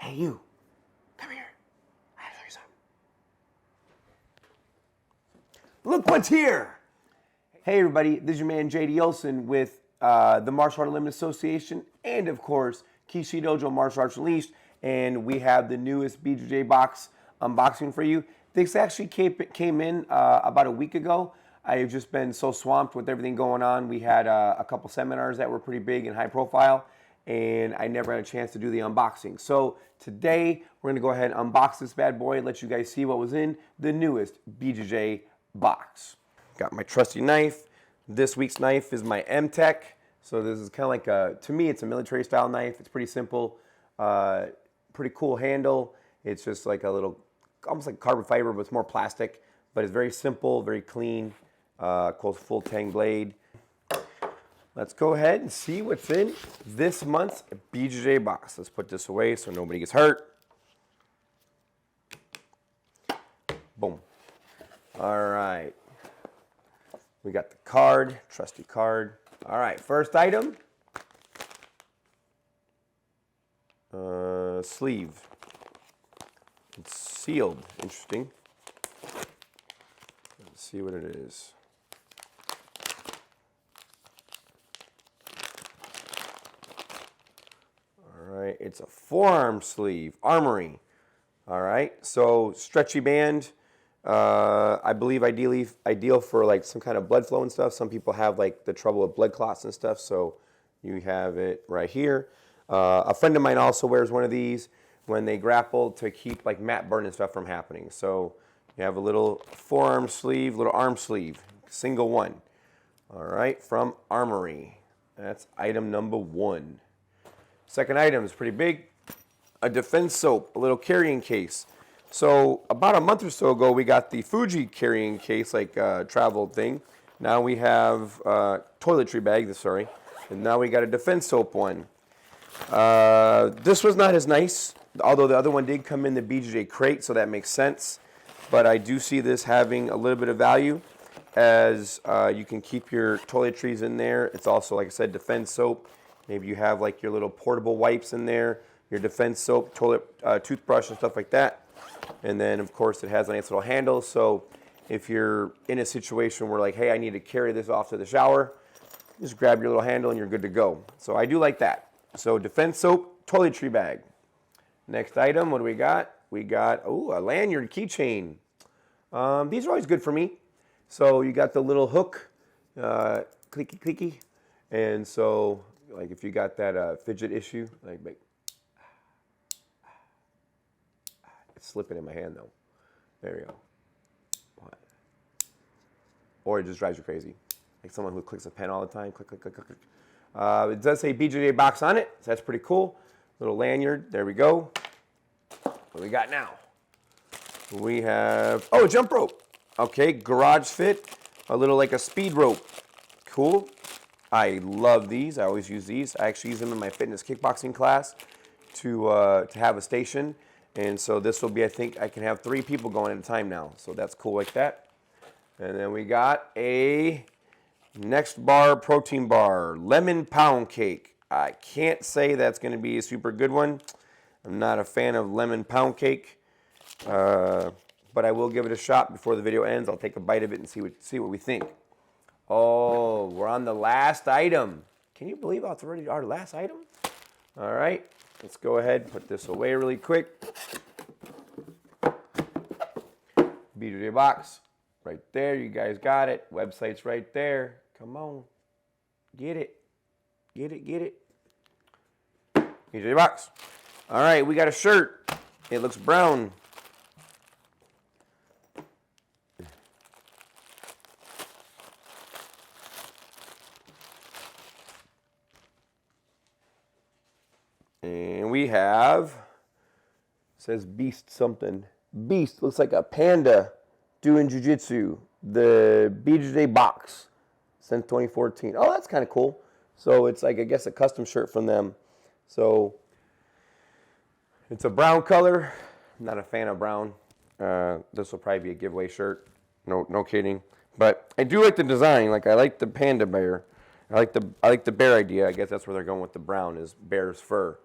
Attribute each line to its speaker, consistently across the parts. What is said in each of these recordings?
Speaker 1: Hey, you. Come here. I gotta show you something. Look what's here. Hey, everybody. This is your man, JD Olsen, with the Martial Art Unlimited Association and, of course, Keishidojo Martial Arts Unleashed. And we have the newest BJJ Box unboxing for you. This actually came in about a week ago. I've just been so swamped with everything going on. We had a couple seminars that were pretty big and high profile, and I never had a chance to do the unboxing. So today, we're gonna go ahead and unbox this bad boy and let you guys see what was in the newest BJJ box. Got my trusty knife. This week's knife is my M-Tech. So this is kind of like to me, it's a military style knife. It's pretty simple, pretty cool handle. It's just like a little, almost like carbon fiber, but it's more plastic. But it's very simple, very clean, called full tang blade. Let's go ahead and see what's in this month's BJJ box. Let's put this away so nobody gets hurt. Boom. All right. We got the card, trusty card. All right, first item. Sleeve. It's sealed. Interesting. Let's see what it is. All right, it's a forearm sleeve, armory. All right, so stretchy band. I believe ideal for like some kind of blood flow and stuff. Some people have like the trouble with blood clots and stuff, so you have it right here. A friend of mine also wears one of these when they grapple to keep like mat burn and stuff from happening. So you have a little forearm sleeve, little arm sleeve, single one. All right, from Armory. That's item number one. Second item is pretty big. A defense soap, a little carrying case. So about a month or so ago, we got the Fuji carrying case, like travel thing. Now we have toiletry bag, sorry. And now we got a defense soap one. This was not as nice, although the other one did come in the BJJ crate, so that makes sense. But I do see this having a little bit of value, as you can keep your toiletries in there. It's also, like I said, defense soap. Maybe you have like your little portable wipes in there, your defense soap, toilet toothbrush and stuff like that. And then, of course, it has a nice little handle. So if you're in a situation where like, hey, I need to carry this off to the shower, just grab your little handle and you're good to go. So I do like that. So defense soap, toiletry bag. Next item, what do we got? We got, a lanyard keychain. These are always good for me. So you got the little hook, clicky clicky. And so like if you got that fidget issue, like it's slipping in my hand though. There we go. Or it just drives you crazy. Like someone who clicks a pen all the time, click, click, click, click, click. It does say BJJ Box on it, so that's pretty cool. Little lanyard, there we go. What do we got now? We have, a jump rope. Okay, garage fit, a little like a speed rope. Cool. I love these, I always use these. I actually use them in my fitness kickboxing class to have a station. And so this will be, I think I can have 3 people going at a time now. So that's cool like that. And then we got a Next Bar protein bar, lemon pound cake. I can't say that's going to be a super good one. I'm not a fan of lemon pound cake, but I will give it a shot before the video ends. I'll take a bite of it and see what we think. Oh, we're on the last item. Can you believe it's already our last item? All right, let's go ahead and put this away really quick. BJJ Box, right there. You guys got it. Website's right there. Come on. Get it. Get it, get it. BJJ Box. All right, we got a shirt. It looks brown. And we have, it says Beast something. Beast looks like a panda doing Jiu-Jitsu. The BJJ Box since 2014. Oh, that's kind of cool. So it's like, I guess, a custom shirt from them. So it's a brown color. I'm not a fan of brown. This will probably be a giveaway shirt. No kidding. But I do like the design. Like, I like the panda bear. I like the bear idea. I guess that's where they're going with the brown, is bear's fur.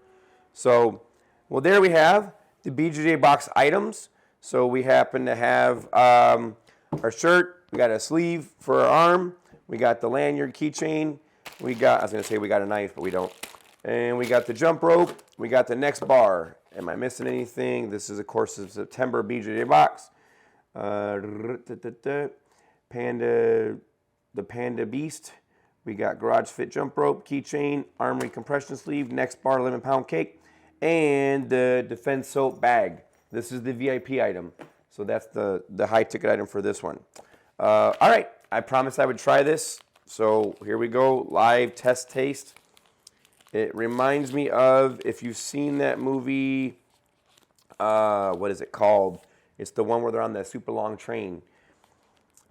Speaker 1: So Well, there we have the BJJ Box items. So we happen to have our shirt. We got a sleeve for our arm. We got the lanyard keychain. I was going to say we got a knife, but we don't. And we got the jump rope. We got the next bar. Am I missing anything? This is, of course, the September BJJ Box. The Panda Beast. We got Garage Fit jump rope, keychain, armory compression sleeve, next bar, 11-pound cake, and the Defense Soap bag. This is the VIP item. So that's the high ticket item for this one. All right, I promised I would try this. So here we go, live test taste. It reminds me of, if you've seen that movie, what is it called? It's the one where they're on that super long train.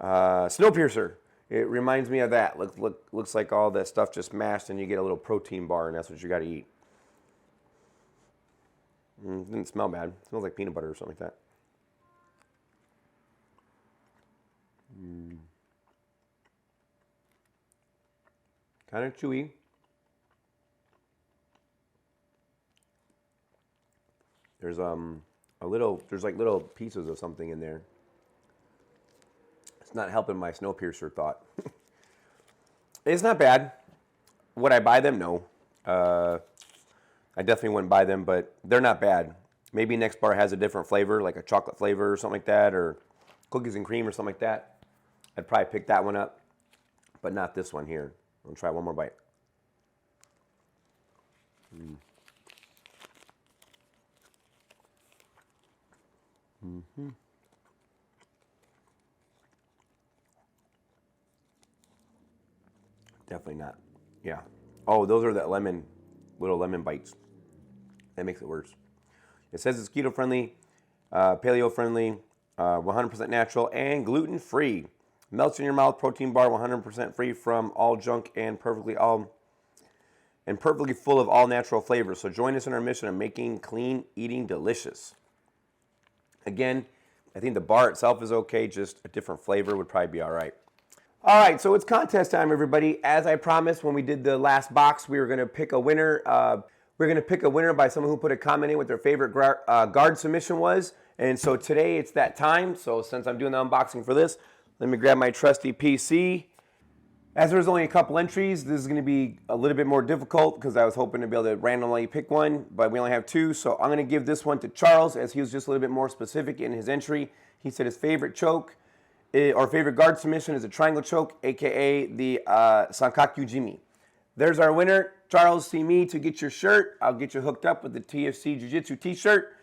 Speaker 1: Snowpiercer. It reminds me of that. Looks like all that stuff just mashed and you get a little protein bar and that's what you got to eat. Didn't smell bad. It smells like peanut butter or something like that. Kind of chewy. There's there's like little pieces of something in there. It's not helping my Snowpiercer thought. It's not bad. Would I buy them? No. I definitely wouldn't buy them, but they're not bad. Maybe next bar has a different flavor, like a chocolate flavor or something like that, or cookies and cream or something like that. I'd probably pick that one up, but not this one here. I'll try one more bite. Definitely not. Yeah. Oh, those are that little lemon bites. That makes it worse. It says it's keto friendly, paleo friendly, 100% natural, and gluten free. Melts in your mouth, protein bar, 100% free from all junk and perfectly full of all natural flavors. So join us in our mission of making clean eating delicious. Again, I think the bar itself is okay, just a different flavor would probably be all right. All right, so it's contest time, everybody. As I promised when we did the last box, we were going to pick a winner. We're going to pick a winner by someone who put a comment in what their favorite guard submission was. And so today it's that time. So since I'm doing the unboxing for this, let me grab my trusty PC. As there's only a couple entries, this is going to be a little bit more difficult because I was hoping to be able to randomly pick one, but we only have two. So I'm going to give this one to Charles, as he was just a little bit more specific in his entry. He said his favorite choke or favorite guard submission is a triangle choke, aka the Sankaku Jimi. There's our winner. Charles, see me to get your shirt. I'll get you hooked up with the TFC Jiu-Jitsu t-shirt.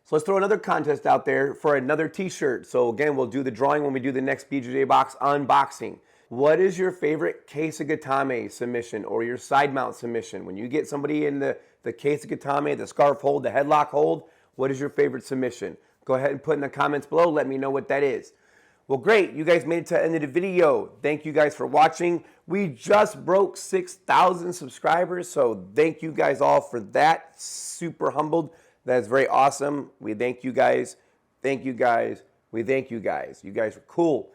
Speaker 1: So let's throw another contest out there for another t-shirt. So again, we'll do the drawing when we do the next BJJ Box unboxing. What is your favorite keishidojo submission or your side mount submission? When you get somebody in the keishidojo, the scarf hold, the headlock hold, what is your favorite submission? Go ahead and put in the comments below. Let me know what that is. Well, great. You guys made it to the end of the video. Thank you guys for watching. We just broke 6,000 subscribers, so thank you guys all for that. Super humbled. That is very awesome. We thank you guys. Thank you guys. We thank you guys. You guys are cool.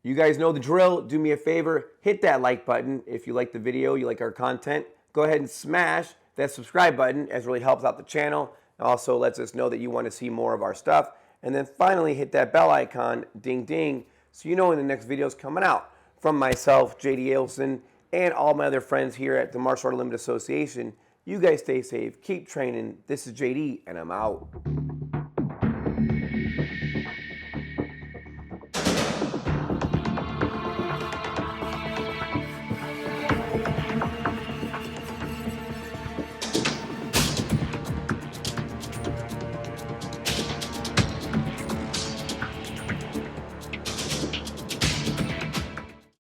Speaker 1: You guys know the drill. Do me a favor. Hit that like button if you like the video, you like our content. Go ahead and smash that subscribe button, as it really helps out the channel. It also lets us know that you want to see more of our stuff. And then finally hit that bell icon, ding ding, so you know when the next video is coming out. From myself, JD Olsen, and all my other friends here at the Martial Art Limited Association, you guys stay safe, keep training. This is JD, and I'm out.